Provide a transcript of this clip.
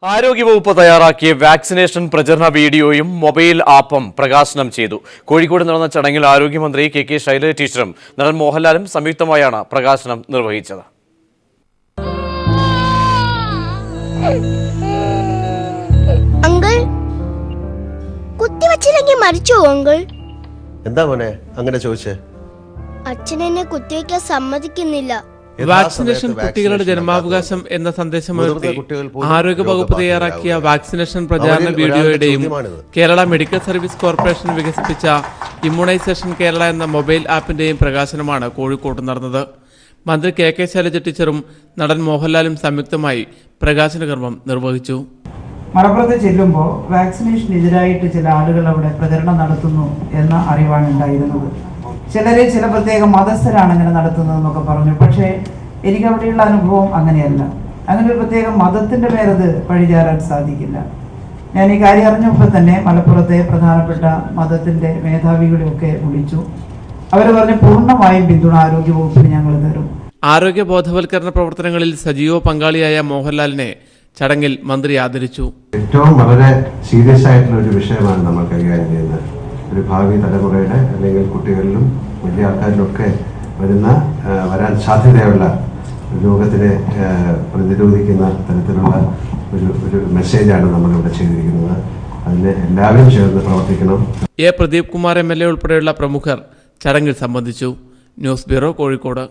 ആരോഗ്യവകുപ്പ് തയ്യാറാക്കിയ വാക്സിനേഷൻ പ്രചരണ വീഡിയോയും മൊബൈൽ ആപ്പും പ്രകാശനം ചെയ്തു. കോഴിക്കോട് നടന്ന ചടങ്ങിൽ ആരോഗ്യമന്ത്രി കെ ശൈലജ ടീച്ചറും നടൻ മോഹൻലാലും സംയുക്തമായാണ് പ്രകാശനം നിർവഹിച്ചത്. എന്താ മോനെ അങ്ങനെ ചോദിച്ചേ? അച്ഛൻ എന്നെ കുത്തിവെക്കാൻ സമ്മതിക്കുന്നില്ല. വാക്സിനേഷൻ കുട്ടികളുടെ ജന്മാവകാശം എന്ന സന്ദേശമുയർത്തി ആരോഗ്യവകുപ്പ് തയ്യാറാക്കിയ വാക്സിനേഷൻ പ്രചാരണ വീഡിയോയുടെയും കേരള മെഡിക്കൽ സർവീസ് കോർപ്പറേഷൻ വികസിപ്പിച്ച ഇമ്മ്യൂണൈസേഷൻ കേരള എന്ന മൊബൈൽ ആപ്പിന്റെയും പ്രകാശനമാണ് കോഴിക്കോട്ട് നടന്നത്. മന്ത്രി കെ ശൈലജ ടീച്ചറും നടൻ മോഹൻലാലും സംയുക്തമായി പ്രകാശന കർമ്മം നിർവഹിച്ചു. മലപ്പുറത്ത് ചെല്ലുമ്പോൾ വാക്സിനേഷനെതിരായിട്ട് ചില ആളുകൾ അവിടെ പ്രചരണം നടത്തുന്നു എന്ന അറിവാണ് ഉണ്ടായിരുന്നത്. ചില പ്രത്യേക മതസ്ഥരാണ് അങ്ങനെ നടത്തുന്നതെന്നൊക്കെ പറഞ്ഞു. പക്ഷേ എനിക്ക് അവിടെയുള്ള അനുഭവം അങ്ങനെയല്ല. അങ്ങനെ ഒരു പ്രത്യേക മതത്തിൻ്റെ പേരത് പഴിചാരാൻ സാധിക്കില്ല. ഞാൻ ഈ കാര്യം അറിഞ്ഞപ്പോൾ തന്നെ മലപ്പുറത്തെ പ്രധാനപ്പെട്ട മതത്തിൻ്റെ മേധാവികളെയൊക്കെ വിളിച്ചു. അവർ പറഞ്ഞ് പൂർണ്ണമായും പിന്തുണ ആരോഗ്യവകുപ്പിന് ഞങ്ങൾ തരും. ആരോഗ്യ ബോധവൽക്കരണ പ്രവർത്തനങ്ങളിൽ സജീവ പങ്കാളിയായ മോഹൻലാലിനെ ചടങ്ങിൽ മന്ത്രി ആദരിച്ചു. ഏറ്റവും വളരെ സീരിയസ് ആയിട്ടുള്ള ഒരു വിഷയമാണ് നമ്മൾ കൈകാര്യം ചെയ്യുന്നത്. ഒരു ഭാവി തലമുറയുടെ അല്ലെങ്കിൽ കുട്ടികളിലും വലിയ ആൾക്കാരിലൊക്കെ വരാൻ സാധ്യതയുള്ള രോഗത്തിനെ പ്രതിരോധിക്കുന്ന തരത്തിലുള്ള ഒരു മെസ്സേജാണ് നമ്മളിവിടെ ചെയ്തിരിക്കുന്നത്. അതിന് എല്ലാവരും ചേർന്ന് പ്രവർത്തിക്കണം. പ്രദീപ് കുമാർ MLA ഉൾപ്പെടെയുള്ള പ്രമുഖർ ചടങ്ങിൽ സംബന്ധിച്ചു. News bureau, Kozhikode.